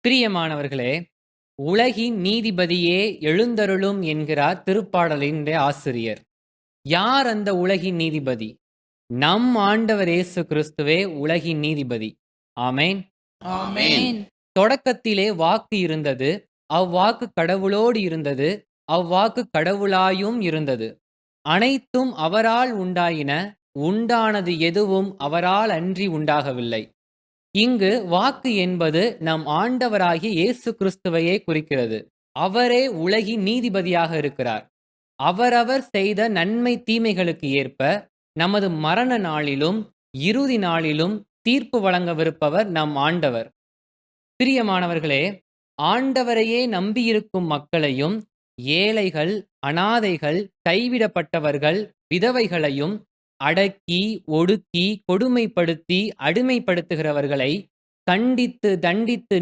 பிரியமானவர்களே, உலகின் நீதிபதியே எழுந்தருளும் என்கிறார் திருப்பாடலின் ஆசிரியர். யார் அந்த உலகின் நீதிபதி? நம் ஆண்டவர் இயேசு கிறிஸ்துவே உலகின் நீதிபதி. ஆமென். ஆமென். தொடக்கத்திலே வாக்கு இருந்தது. அவ்வாக்கு கடவுளோடு இருந்தது. அவ்வாக்கு கடவுளாயும் இருந்தது. அனைத்தும் அவரால் உண்டாயின. உண்டானது எதுவும் அவரால் அன்றி உண்டாகவில்லை. இங்கு வாக்கு என்பது நம் ஆண்டவராகிய இயேசு கிறிஸ்துவையே குறிக்கிறது. அவரே உலகின் நீதிபதியாக இருக்கிறார். அவரவர் செய்த நன்மை தீமைகளுக்கு ஏற்ப நமது மரண நாளிலும் இறுதி நாளிலும் தீர்ப்பு வழங்கவிருப்பவர் நம் ஆண்டவர். பிரியமானவர்களே, ஆண்டவரையே நம்பியிருக்கும் மக்களையும் ஏழைகள், அனாதைகள், கைவிடப்பட்டவர்கள், விதவைகளையும் அடக்கி, ஒடுக்கி, கொடுமைப்படுத்தி, அடிமைப்படுத்துகிறவர்களை கண்டித்து, தண்டித்து